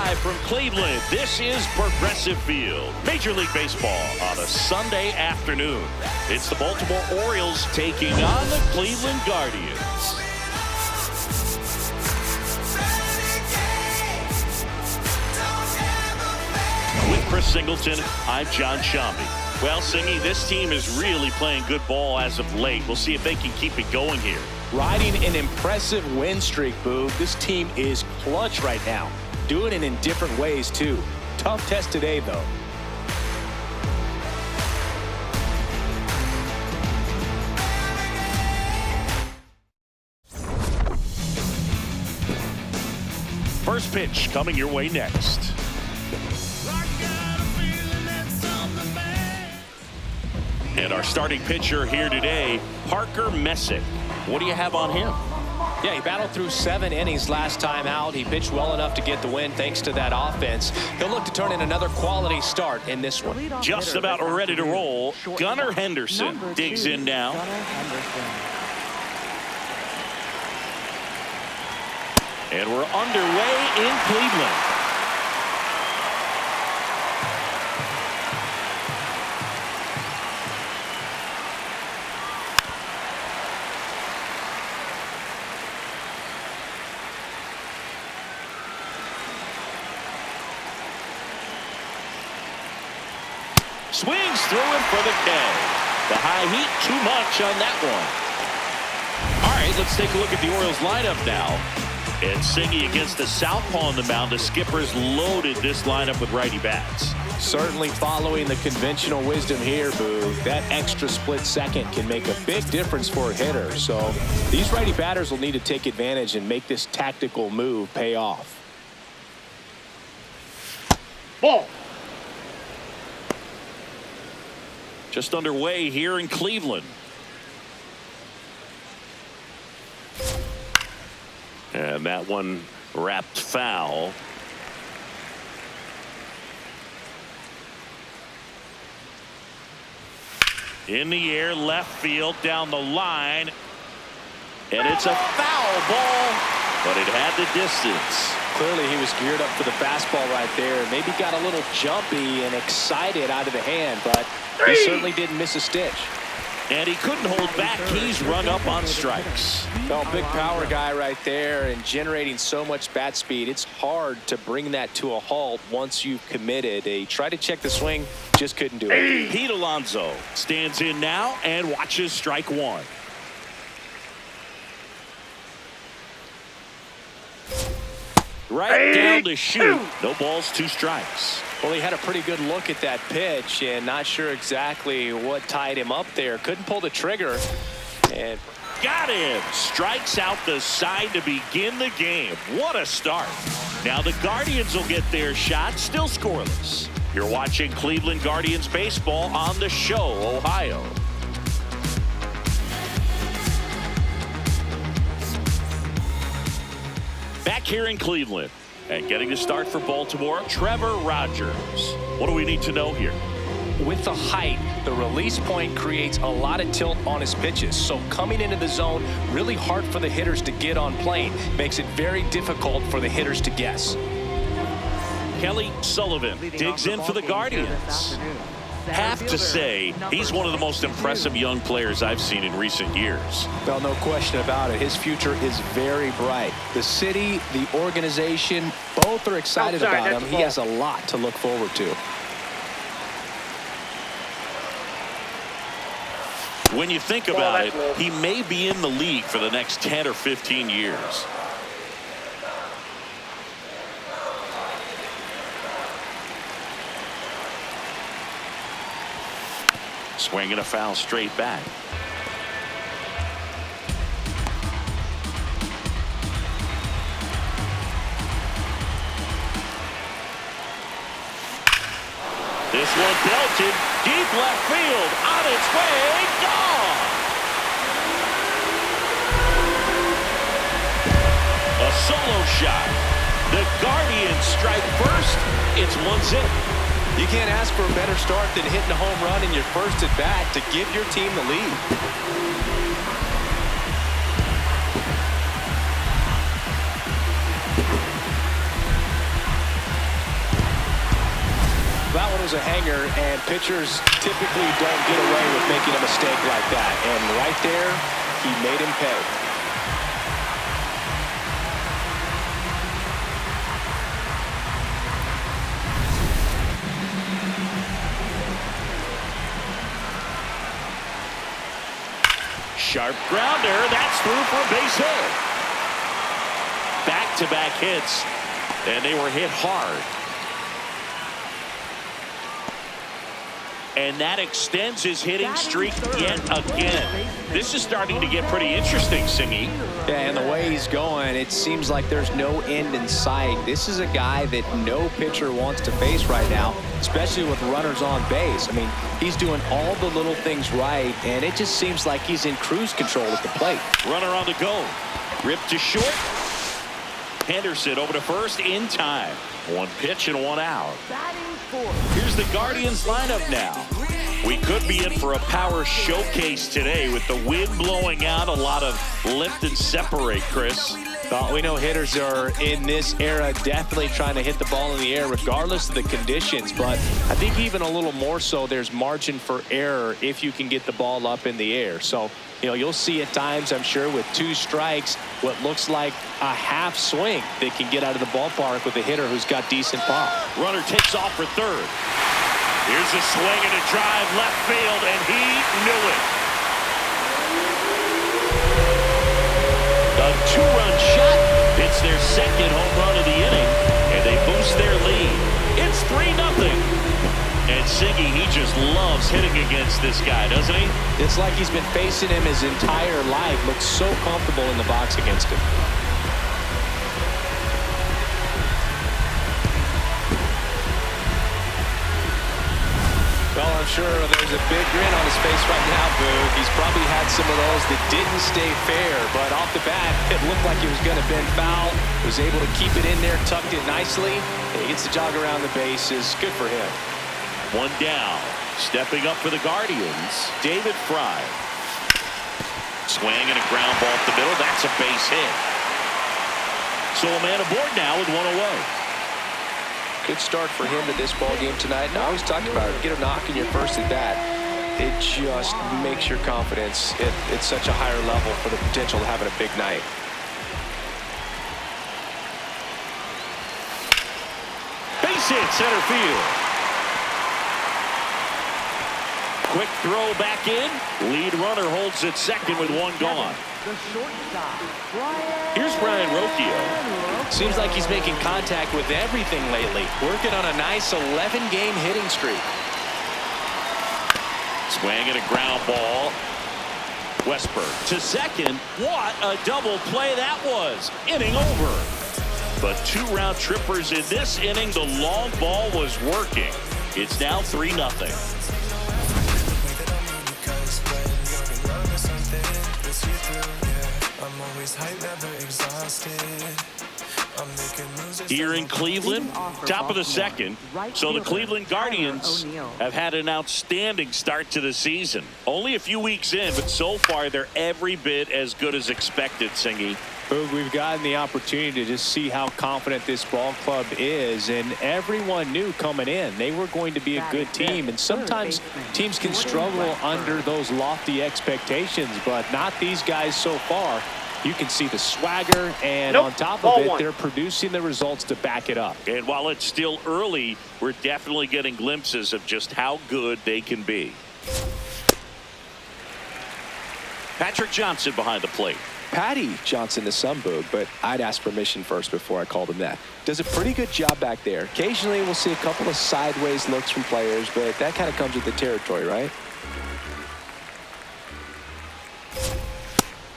Live from Cleveland, this is Progressive Field. Major League Baseball on a Sunday afternoon. It's the Baltimore Orioles taking on the Cleveland Guardians. With Chris Singleton, I'm John Shambi. Well, Singy, this team is really playing good ball as of late. We'll see if they can keep it going here. Riding an impressive win streak, Boo. This team is clutch right now. Doing it in different ways, too. Tough test today, though. First pitch coming your way next. And our starting pitcher here today, Parker Messick. What do you have on him? Yeah, he battled through 7 innings last time out. He pitched well enough to get the win thanks to that offense. He'll look to turn in another quality start in this one. Just about ready to roll. Gunnar Henderson digs in now. And we're underway in Cleveland. Swings through it for the K. The high heat, too much on that one. All right, let's take a look at the Orioles lineup now. And Singy against the southpaw on the mound. The skipper's loaded this lineup with righty bats. Certainly following the conventional wisdom here, Boo. That extra split second can make a big difference for a hitter. So these righty batters will need to take advantage and make this tactical move pay off. Ball. Just underway here in Cleveland. And that one wrapped foul. In the air, left field, down the line. And it's a foul ball, but it had the distance. Clearly he was geared up for the fastball right there. Maybe got a little jumpy and excited out of the hand, but he certainly didn't miss a stitch. And he couldn't hold back. He's rung up on strikes. Well, big power guy right there and generating so much bat speed. It's hard to bring that to a halt once you've committed. He tried to check the swing, just couldn't do it. Pete Alonso stands in now and watches strike one. Right down the chute. No balls, 2 strikes. Well, he had a pretty good look at that pitch and not sure exactly what tied him up there. Couldn't pull the trigger. And got him. Strikes out the side to begin the game. What a start. Now the Guardians will get their shot, still scoreless. You're watching Cleveland Guardians baseball on The Show, Ohio. Back here in Cleveland and getting the start for Baltimore, Trevor Rogers. What do we need to know here? With the height, the release point creates a lot of tilt on his pitches. So coming into the zone, really hard for the hitters to get on plane. Makes it very difficult for the hitters to guess. Kelly Sullivan digs in for the Guardians. Have to say, he's one of the most impressive young players I've seen in recent years. Well, no question about it. His future is very bright. The city, the organization, both are excited about him. He has a lot to look forward to. When you think about it, he may be in the league for the next 10 or 15 years. Swinging a foul straight back. This one belted deep left field, on its way, gone. A solo shot. The Guardians strike first. It's 1-0. You can't ask for a better start than hitting a home run in your first at bat to give your team the lead. pulls a hanger, and pitchers typically don't get away with making a mistake like that. And right there, he made him pay. Sharp grounder. That's through for a base hit. Back-to-back hits, and they were hit hard. And that extends his hitting streak yet again. This is starting to get pretty interesting, Singy. Yeah, and the way he's going, it seems like there's no end in sight. This is a guy that no pitcher wants to face right now, especially with runners on base. I mean, he's doing all the little things right, and it just seems like he's in cruise control at the plate. Runner on the go. Ripped to short. Henderson over to first in time. One pitch and one out. Here's the Guardians lineup now. We could be in for a power showcase today with the wind blowing out, a lot of lift and separate, Chris. Well, we know hitters are in this era definitely trying to hit the ball in the air regardless of the conditions, but I think even a little more so there's margin for error if you can get the ball up in the air. So, you know, you'll see at times, I'm sure, with 2 strikes, what looks like a half swing they can get out of the ballpark with a hitter who's got decent pop. Runner takes off for third. Here's a swing and a drive left field, and he knew it. A 2-run shot. It's their second home run of the inning, and they boost their lead. It's 3-0. And Siggy, he just loves hitting against this guy, doesn't he? It's like he's been facing him his entire life. Looks so comfortable in the box against him. Well, I'm sure there's a big grin on his face right now, Boog. He's probably had some of those that didn't stay fair, but off the bat, it looked like he was going to bend foul. Was able to keep it in there, tucked it nicely, and he gets the jog around the bases. Good for him. One down. Stepping up for the Guardians, David Fry. Swing and a ground ball up the middle. That's a base hit. So a man aboard now with one away. Good start for him to this ball game tonight. And I always talk about it. Get a knock in your first at bat. It just makes your confidence at such a higher level for the potential of having a big night. Base hit center field. Quick throw back in. Lead runner holds at second with one gone. Here's Brian Rocchio. Seems like he's making contact with everything lately. Working on a nice 11-game hitting streak. Swing and a ground ball. Westberg to second. What a double play that was. Inning over. But 2 round trippers in this inning. The long ball was working. It's now 3-0. Here in Cleveland, top of the second. So the Cleveland Guardians have had an outstanding start to the season. Only a few weeks in, but so far they're every bit as good as expected, Singy. We've gotten the opportunity to just see how confident this ball club is, and everyone knew coming in they were going to be a good team, and sometimes teams can struggle under those lofty expectations, but not these guys so far. You can see the swagger, and on top of it, they're producing the results to back it up. And while it's still early, we're definitely getting glimpses of just how good they can be. Patrick Johnson behind the plate. Patty Johnson, the son, Boog, but I'd ask permission first before I called him that. Does a pretty good job back there. Occasionally, we'll see a couple of sideways looks from players, but that kind of comes with the territory, right?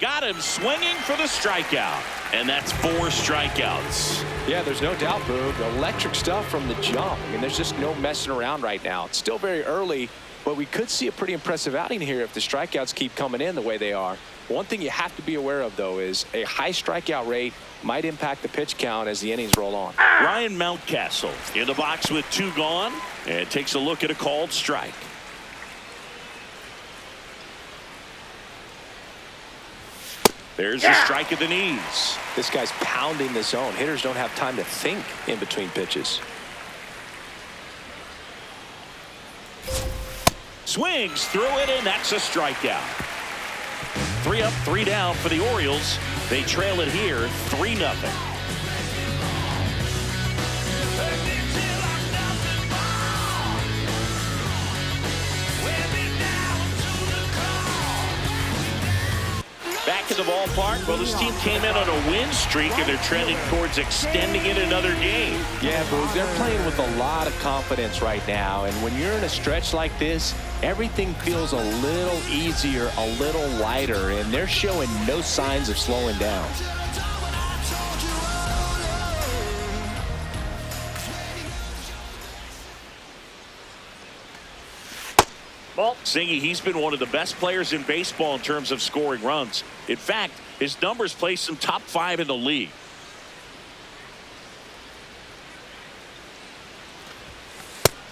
Got him swinging for the strikeout. And that's 4 strikeouts. Yeah, there's no doubt, Boog. Electric stuff from the jump. I mean, there's just no messing around right now. It's still very early, but we could see a pretty impressive outing here if the strikeouts keep coming in the way they are. One thing you have to be aware of, though, is a high strikeout rate might impact the pitch count as the innings roll on. Ryan Mountcastle in the box with 2 gone and takes a look at a called strike. There's a strike at the knees. This guy's pounding the zone. Hitters don't have time to think in between pitches. Swings through it, and that's a strikeout. 3 up, 3 down for the Orioles. They trail it here 3-0. Back in the ballpark. Well, this team came in on a win streak, and they're trending towards extending it another game. Yeah, Boog, they're playing with a lot of confidence right now. And when you're in a stretch like this, everything feels a little easier, a little lighter, and they're showing no signs of slowing down. Well, Singy, he's been one of the best players in baseball in terms of scoring runs. In fact, his numbers place him top 5 in the league.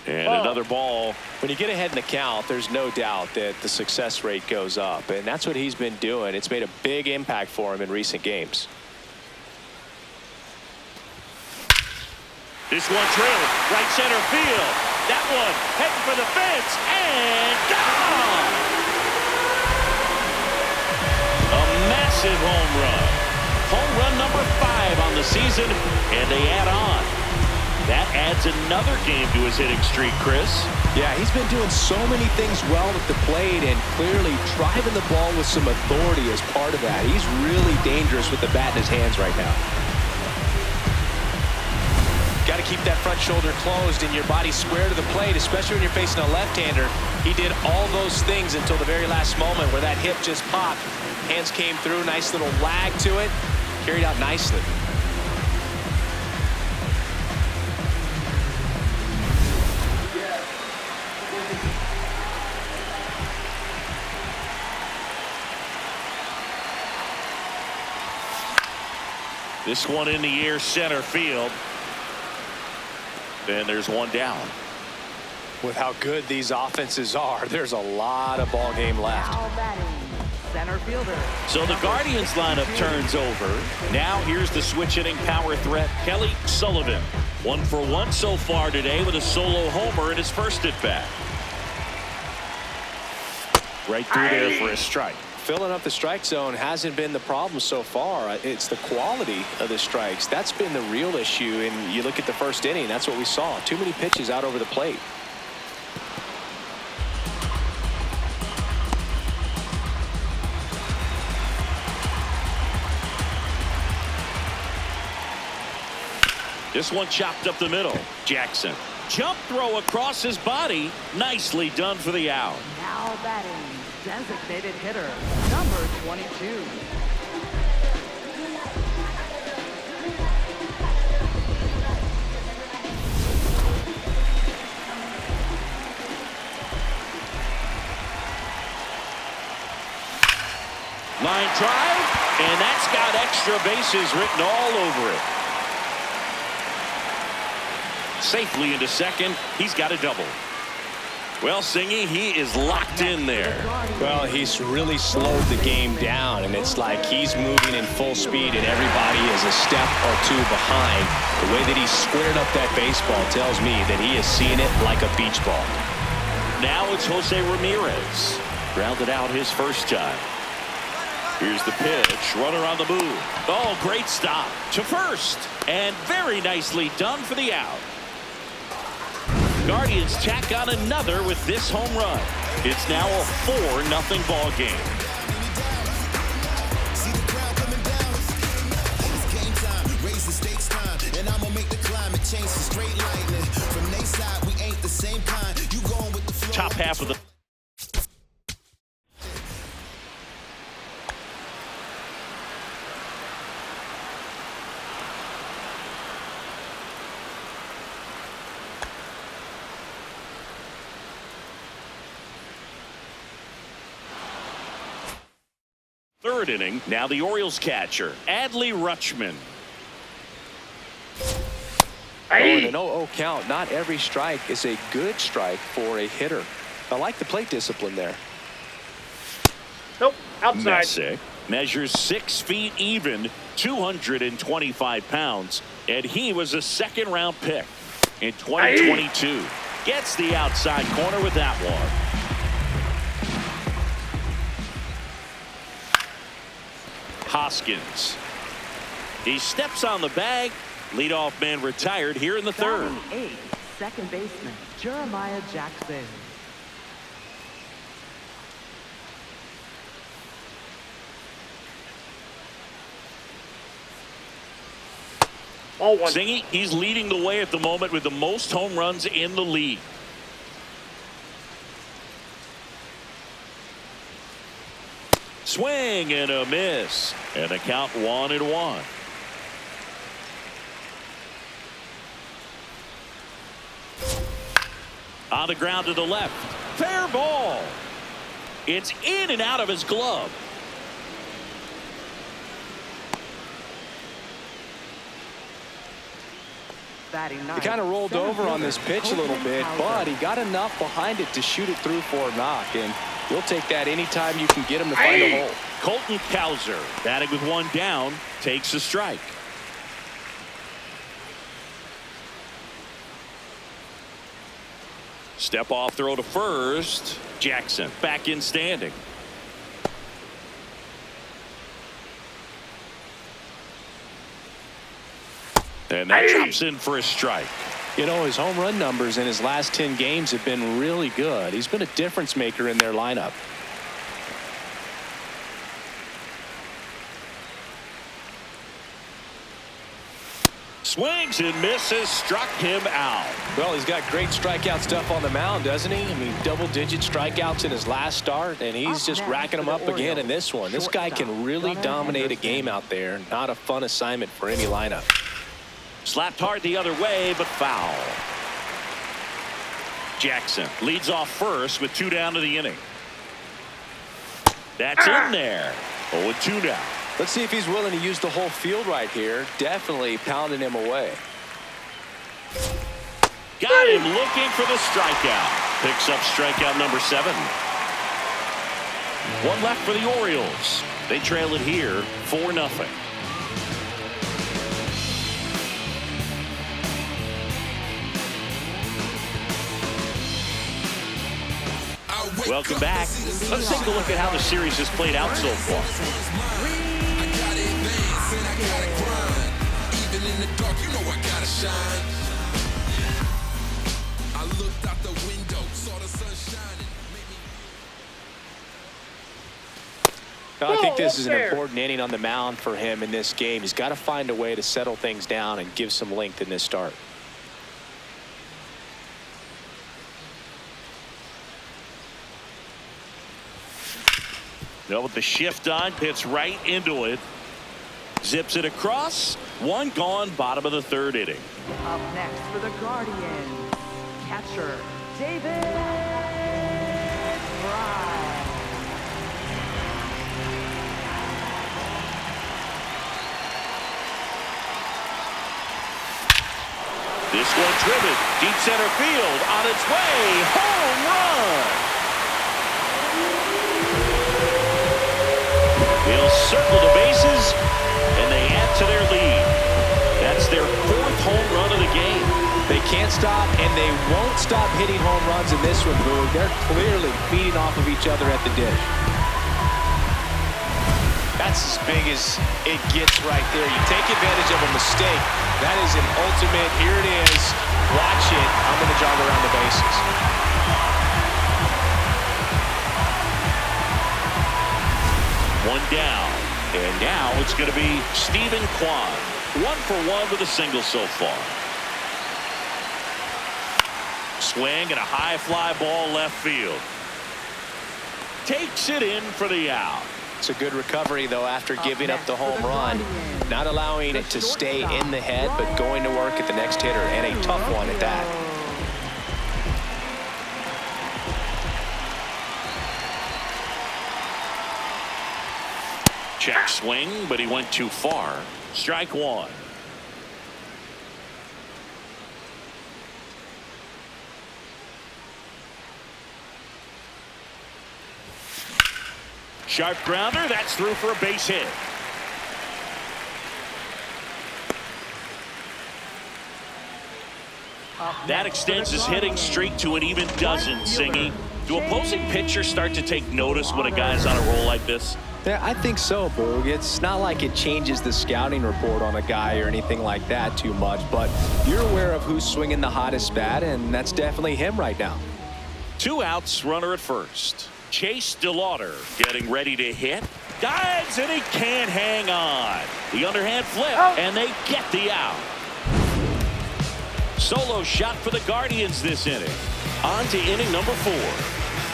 And another ball. When you get ahead in the count, there's no doubt that the success rate goes up, and that's what he's been doing. It's made a big impact for him in recent games. This one trailing right center field. That one heading for the fence and gone. A massive home run. Home run number 5 on the season, and they add on. That adds another game to his hitting streak, Chris. Yeah, he's been doing so many things well at the plate and clearly driving the ball with some authority as part of that. He's really dangerous with the bat in his hands right now. Got to keep that front shoulder closed and your body square to the plate, especially when you're facing a left-hander. He did all those things until the very last moment where that hip just popped. Hands came through, nice little lag to it, carried out nicely. This one in the air, center field. And there's one down. With how good these offenses are, there's a lot of ball game left. Center fielder. So the Guardians lineup turns over. Now here's the switch hitting power threat, Kelly Sullivan. 1 for 1 so far today with a solo homer in his first at bat. Right through there for a strike. Filling up the strike zone hasn't been the problem so far. It's the quality of the strikes. That's been the real issue. And you look at the first inning, that's what we saw. Too many pitches out over the plate. This one chopped up the middle. Jackson. Jump throw across his body. Nicely done for the out. Now batting, designated hitter, number 22. Line drive, and that's got extra bases written all over it. Safely into second. He's got a double. Well, Singy, he is locked in there. Well, he's really slowed the game down, and it's like he's moving in full speed, and everybody is a step or two behind. The way that he squared up that baseball tells me that he is seeing it like a beach ball. Now it's Jose Ramirez. Grounded out his first time. Here's the pitch. Runner on the move. Oh, great stop to first. And very nicely done for the out. Guardians tack on another with this home run. It's now a 4-0 ball game. Top half of the third inning. Now the Orioles catcher, Adley Rutschman. Oh, an 0-0 count. Not every strike is a good strike for a hitter. I like the plate discipline there. Nope, outside. Messick measures 6 feet even, 225 pounds, and he was a second-round pick in 2022. Gets the outside corner with that one. Hoskins. He steps on the bag. Leadoff man retired here in the third. Batting 8th, second baseman Jeremiah Jackson. Ball one. Zingy, he's leading the way at the moment with the most home runs in the league. Swing and a miss. And the count 1-1. On the ground to the left. Fair ball. It's in and out of his glove. He kind of rolled over on this pitch a little bit, but he got enough behind it to shoot it through for a knock, and you'll take that anytime you can get him to find a hole. Colton Cowser, batting with one down, takes a strike. Step off throw to first. Jackson back in standing. And that drops in for a strike. You know, his home run numbers in his last 10 games have been really good. He's been a difference maker in their lineup. Swings and misses, struck him out. Well, he's got great strikeout stuff on the mound, doesn't he? I mean, double-digit strikeouts in his last start, and he's just racking them up again in this one. This guy can really dominate a game out there. Not a fun assignment for any lineup. Slapped hard the other way, but foul. Jackson leads off first with 2 down to the inning. That's in there. 0-2 now. Let's see if he's willing to use the whole field right here. Definitely pounding him away. Got him looking for the strikeout. Picks up strikeout number 7. One left for the Orioles. They trail it here 4-0. Welcome back. Let's take a look at how the series has played out so far. I think this is an important inning on the mound for him in this game. He's got to find a way to settle things down and give some length in this start. Now with the shift on, hits right into it. Zips it across. One gone, bottom of the third inning. Up next for the Guardians, catcher David Fry. This one driven deep center field on its way. Home run. They'll circle the bases, and they add to their lead. That's their 4th home run of the game. They can't stop, and they won't stop hitting home runs in this one, Boog. They're clearly feeding off of each other at the dish. That's as big as it gets right there. You take advantage of a mistake. That is an ultimate, here it is, watch it, I'm going to jog around the bases. One down, and now it's going to be Stephen Kwan. 1 for 1 with a single so far. Swing and a high fly ball left field. Takes it in for the out. It's a good recovery, though, after giving up the home run. Not allowing it to stay in the head, but going to work at the next hitter, and a tough one at that. Check swing, but he went too far. Strike 1. Sharp grounder, that's through for a base hit. That extends his hitting streak to an even dozen, Singy. Do opposing pitchers start to take notice when a guy's on a roll like this? Yeah, I think so, Boog. It's not like it changes the scouting report on a guy or anything like that too much, but you're aware of who's swinging the hottest bat, and that's definitely him right now. 2 outs, runner at first. Chase DeLauder getting ready to hit. Dives, and he can't hang on. The underhand flip, and they get the out. Solo shot for the Guardians this inning. On to inning number 4.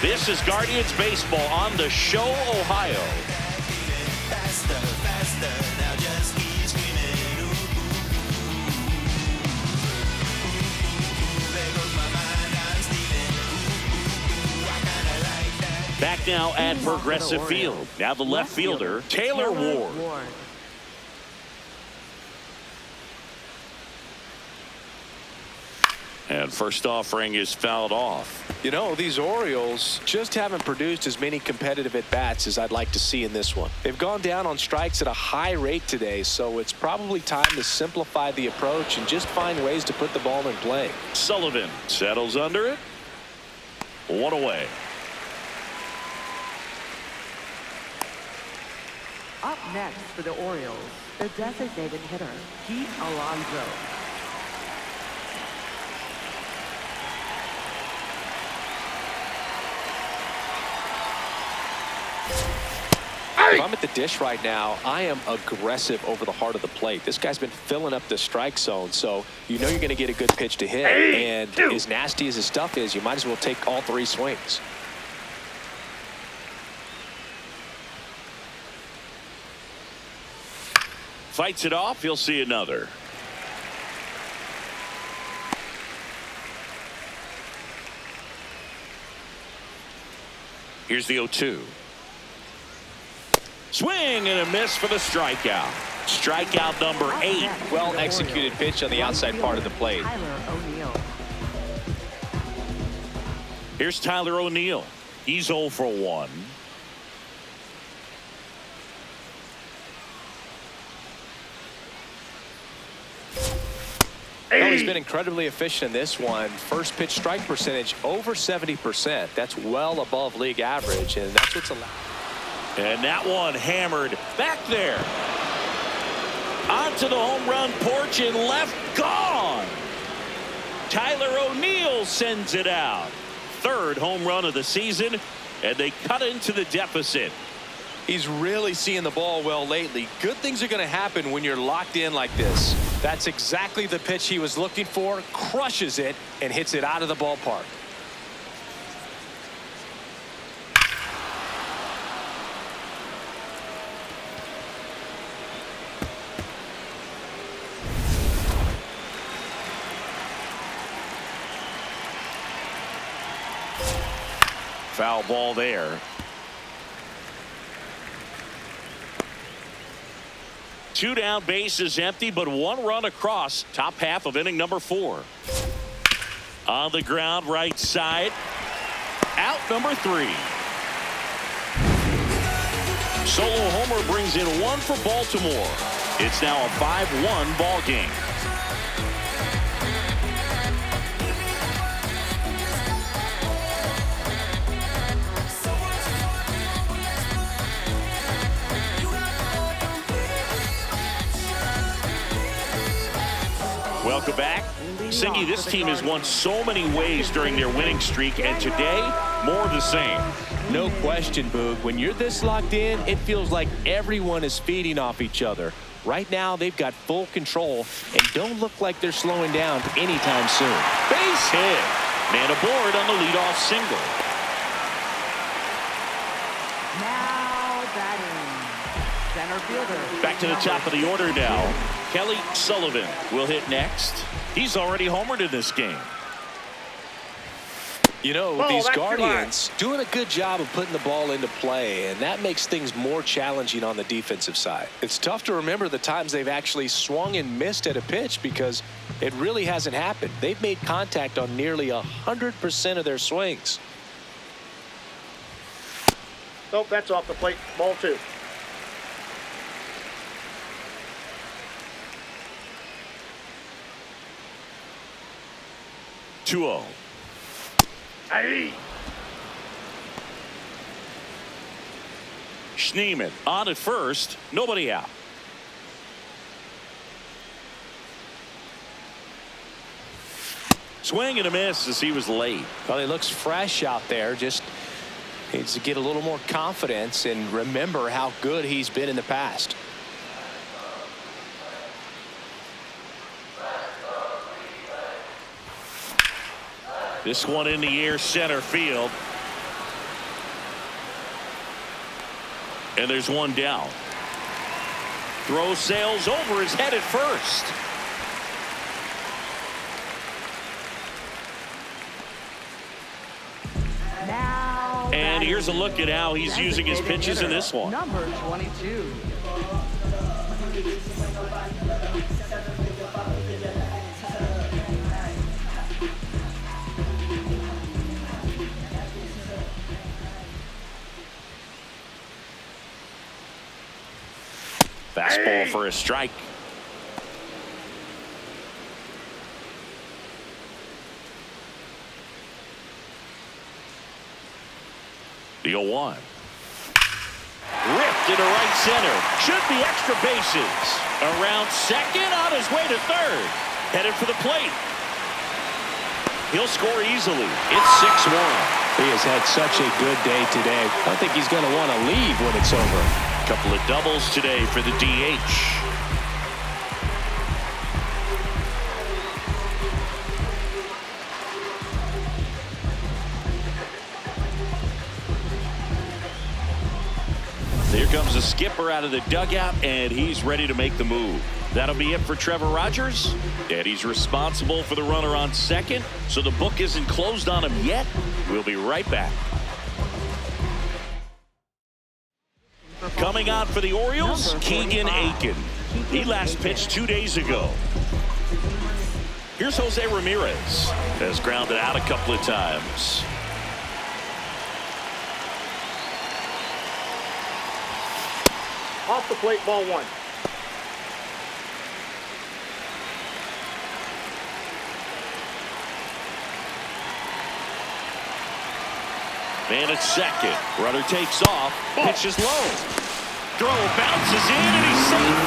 This is Guardians baseball on the Show, Ohio. Back now at Progressive Field. Now the left fielder, Taylor Ward. And first offering is fouled off. You know, these Orioles just haven't produced as many competitive at-bats as I'd like to see in this one. They've gone down on strikes at a high rate today, so it's probably time to simplify the approach and just find ways to put the ball in play. Sullivan settles under it. 1 away. Up next for the Orioles, the designated hitter, Pete Alonso. If I'm at the dish right now, I am aggressive over the heart of the plate. This guy's been filling up the strike zone, so you know you're going to get a good pitch to hit. And as nasty as his stuff is, you might as well take all 3 swings. Fights it off. He'll see another. Here's the 0-2. Swing and a miss for the strikeout. Strikeout number 8. Well executed pitch on the outside part of the plate. Here's Tyler O'Neill. He's 0 for 1. Well, he's been incredibly efficient in this one. First pitch strike percentage over 70%. That's well above league average, and that's what's allowed. And that one hammered back there. Onto the home run porch and left, gone. Tyler O'Neill sends it out. 3rd home run of the season, and they cut into the deficit. He's really seeing the ball well lately. Good things are going to happen when you're locked in like this. That's exactly the pitch he was looking for. Crushes it and hits it out of the ballpark. Foul ball there. 2 down, bases empty, but 1 run across. Top half of inning number 4. On the ground, right side. Out number 3. Solo homer brings in 1 for Baltimore. It's now a 5-1 ball game. Welcome back. Singy, this team has won so many ways during their winning streak, and today, more of the same. No question, Boog. When you're this locked in, it feels like everyone is feeding off each other. Right now, they've got full control and don't look like they're slowing down anytime soon. Base hit. Man aboard on the leadoff single. Now batting, center fielder. Back to the top of the order now. Kelly Sullivan will hit next. He's already homered in this game. You know, these Guardians doing a good job of putting the ball into play, and that makes things more challenging on the defensive side. It's tough to remember the times they've actually swung and missed at a pitch because it really hasn't happened. They've made contact on nearly 100% of their swings. Nope, that's off the plate. Ball 2. Two-0. Hey. Schneeman on at first, nobody out. Swing and a miss as he was late. Well, he looks fresh out there. Just needs to get a little more confidence and remember how good he's been in the past. This one in the air, center field. And there's one down. Throw sails over his head at first. Now And here's a look at how he's using his pitches in this one. Number 22. Fastball for a strike. The 0-1. Ripped into right center. Should be extra bases. Around second, on his way to third. Headed for the plate. He'll score easily. It's 6-1. He has had such a good day today. I don't think he's going to want to leave when it's over. Couple of doubles today for the DH. Here comes the skipper out of the dugout, and he's ready to make the move. That'll be it for Trevor Rogers, and he's responsible for the runner on second, so the book isn't closed on him yet. We'll be right back. Coming out for the Orioles, Keegan Aiken. He last pitched 2 days ago. Here's Jose Ramirez. Has grounded out a couple of times. Off the plate, ball 1. Man at second. Runner takes off. Pitch is low. Throw bounces in, and he's safe.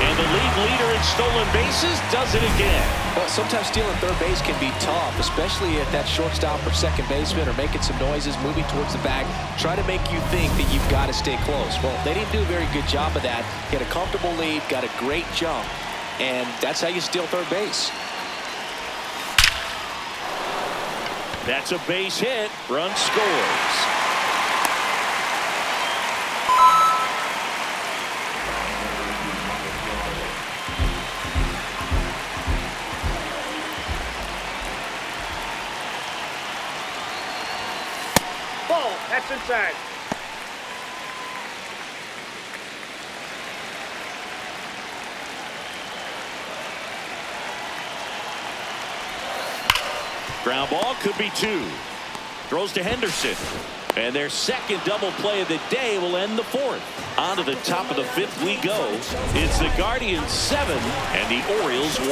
And the league leader in stolen bases does it again. Well, sometimes stealing third base can be tough, especially if that shortstop or second baseman are making some noises, moving towards the bag, try to make you think that you've got to stay close. Well, they didn't do a very good job of that. Get a comfortable lead, got a great jump, and that's how you steal third base. That's a base hit. Run scores. Ball, that's inside. Ground ball, could be 2. Throws to Henderson. And their second double play of the day will end the 4th. On to the top of the 5th we go. It's the Guardians 7 and the Orioles 1.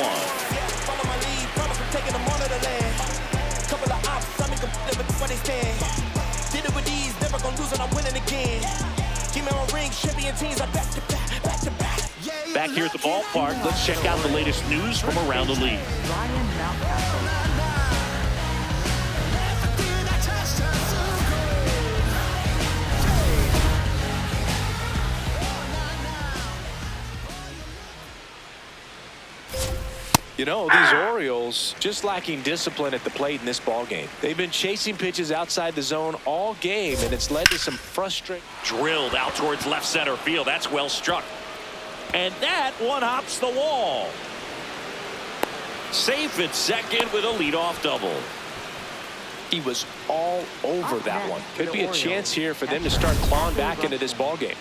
Back here at the ballpark, let's check out the latest news from around the league. Ryan Mountcastle. You know, these Orioles just lacking discipline at the plate in this ball game. They've been chasing pitches outside the zone all game, and it's led to some frustrating. Drilled out towards left center field. That's well struck. And that one hops the wall. Safe at second with a leadoff double. He was all over that one. Could be a chance here for them to start clawing back into this ball game.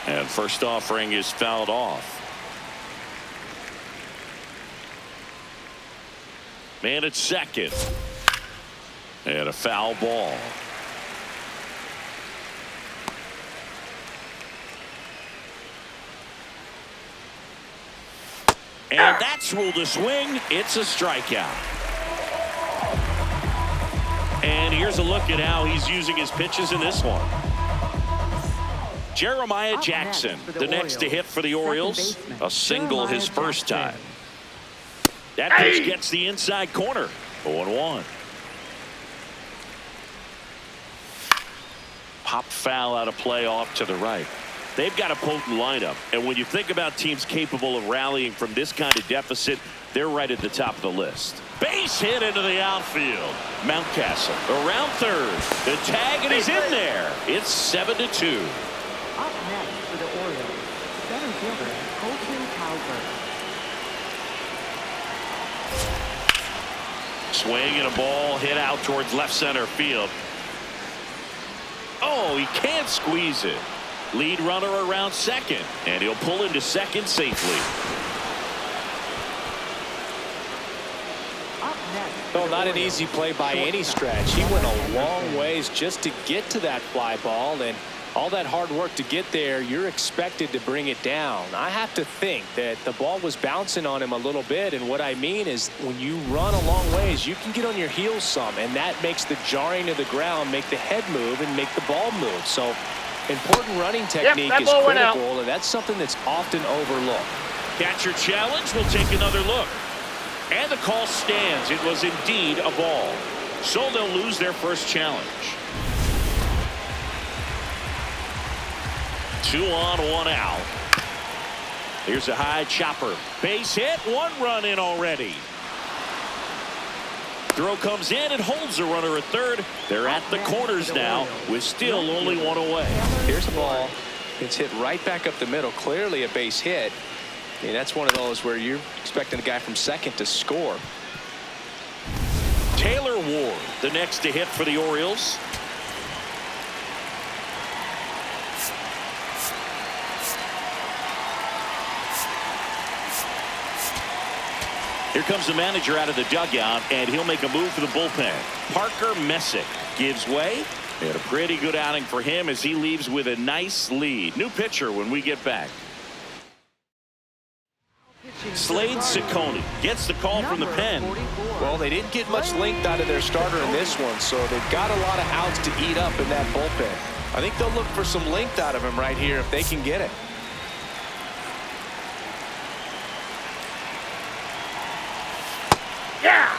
And first offering is fouled off. Man at second. And a foul ball. And that's ruled a swing. It's a strikeout. And here's a look at how he's using his pitches in this one. Jeremiah Jackson, the next to hit for the Orioles. A single his first time. That pitch gets the inside corner. 0-1. Pop foul out of play off to the right. They've got a potent lineup, and when you think about teams capable of rallying from this kind of deficit, they're right at the top of the list. Base hit into the outfield. Mountcastle around third. The tag, and he's in there. It's 7-2. Up next for the Orioles, center fielder Colton Cowper. Swing and a ball hit out towards left center field. Oh, he can't squeeze it. Lead runner around second, and he'll pull into second safely. Well, not an easy play by any stretch. He went a long ways just to get to that fly ball, and all that hard work to get there, you're expected to bring it down. I have to think that the ball was bouncing on him a little bit, and what I mean is when you run a long ways, you can get on your heels some, and that makes the jarring of the ground make the head move and make the ball move. So important running technique is critical, and that's something that's often overlooked. Catcher challenge. We'll take another look. And the call stands. It was indeed a ball. So they'll lose their first challenge. 2 on, 1 out. Here's a high chopper. Base hit. 1 run in already. Throw comes in and holds the runner at third. They're at the corners now with still only 1 away. Here's a ball. It's hit right back up the middle. Clearly a base hit. I mean, that's one of those where you're expecting a guy from second to score. Taylor Ward, the next to hit for the Orioles. Here comes the manager out of the dugout, and he'll make a move for the bullpen. Parker Messick gives way. And a pretty good outing for him as he leaves with a nice lead. New pitcher when we get back. Slade Ciccone gets the call from the pen. Well, they didn't get much length out of their starter in this one, so they've got a lot of outs to eat up in that bullpen. I think they'll look for some length out of him right here if they can get it. Yeah!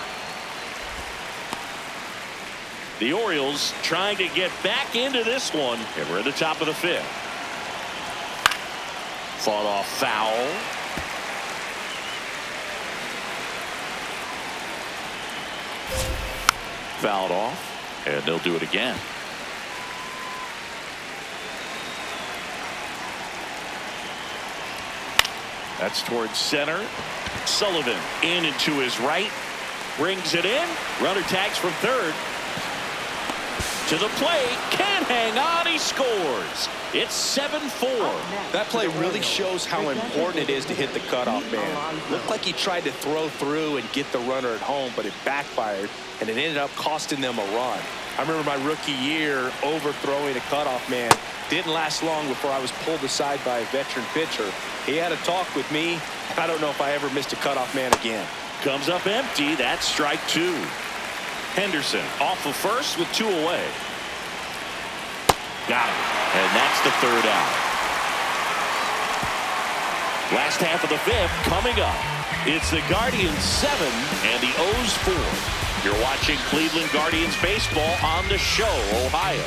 The Orioles trying to get back into this one, and we're at the top of the 5th. Fought off foul. Fouled off, and they'll do it again. That's towards center. Sullivan in and to his right. Brings it in. Runner tags from third. To the plate. Can't hang on. He scores. It's 7-4. That play really shows how important it is to hit the cutoff man. Looked like he tried to throw through and get the runner at home, but it backfired, and it ended up costing them a run. I remember my rookie year overthrowing a cutoff man. Didn't last long before I was pulled aside by a veteran pitcher. He had a talk with me. I don't know if I ever missed a cutoff man again. Comes up empty. That's strike 2. Henderson off of first with 2 away. Got him. And that's the 3rd out. Last half of the 5th coming up. It's the Guardians 7 and the O's 4. You're watching Cleveland Guardians baseball on the Show, Ohio.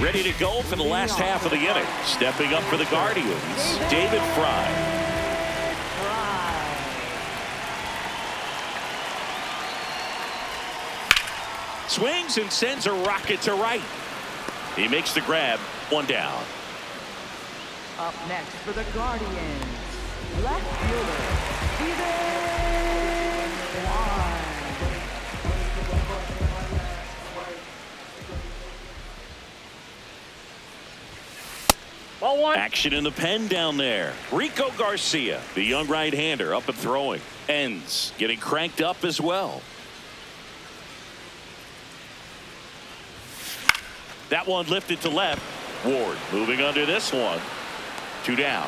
Ready to go for the last half of the inning. Stepping up for the Guardians, David Fry. Swings and sends a rocket to right. He makes the grab. 1 down. Up next for the Guardians, left fielder Steven Ball 1. Action in the pen down there. Rico Garcia, the young right-hander, up and throwing. Ends getting cranked up as well. That one lifted to left. Ward moving under this one. 2 down.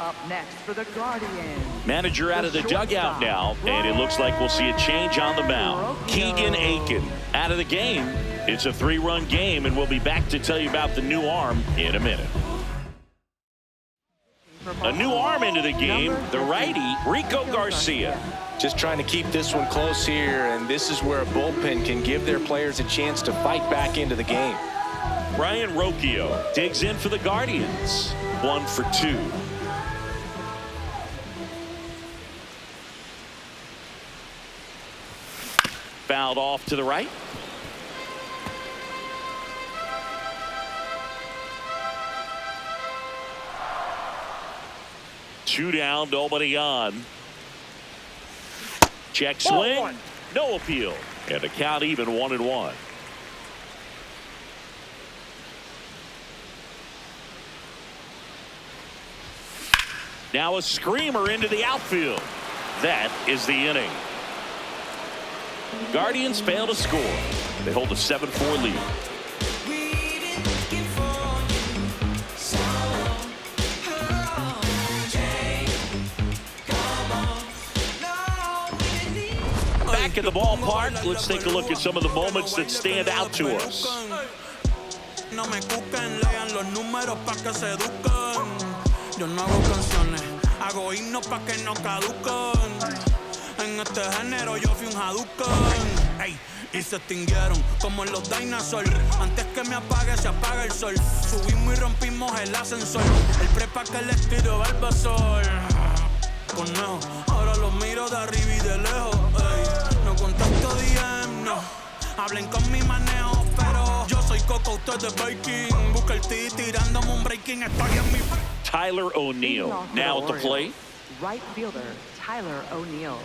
Up next for the Guardians. Manager out of the dugout now, and it looks like we'll see a change on the mound. Keegan Aiken out of the game. It's a 3-run game, and we'll be back to tell you about the new arm in a minute. A new arm into the game, the righty, Rico Garcia. Just trying to keep this one close here, and this is where a bullpen can give their players a chance to fight back into the game. Ryan Rocchio digs in for the Guardians. 1 for 2. Fouled off to the right. Two down, nobody on. Check swing, no appeal, and the count even 1-1. Now a screamer into the outfield. That is the inning. Guardians fail to score. They hold a 7-4 lead. Back at the ballpark, let's take a look at some of the moments that stand out to us. No me cuquen, lean los números pa' que se eduquen. Yo no hago canciones, hago himnos pa' que no caduquen. En este género yo fui un Hadouken. Ey, y se extinguieron como los dinosaurs. Antes que me apague, se apaga el sol. Subimos y rompimos el ascensor. El prepa que les tiro Barbasol. Conejo, ahora los miro de arriba y de lejos. Ey, no contesto DM, no. Hablen con mi manejo, pero yo soy Coco, usted es Viking. Busca el T tirándome un breaking. Estoy en mi... Tyler O'Neill now at the plate. Right fielder Tyler O'Neill.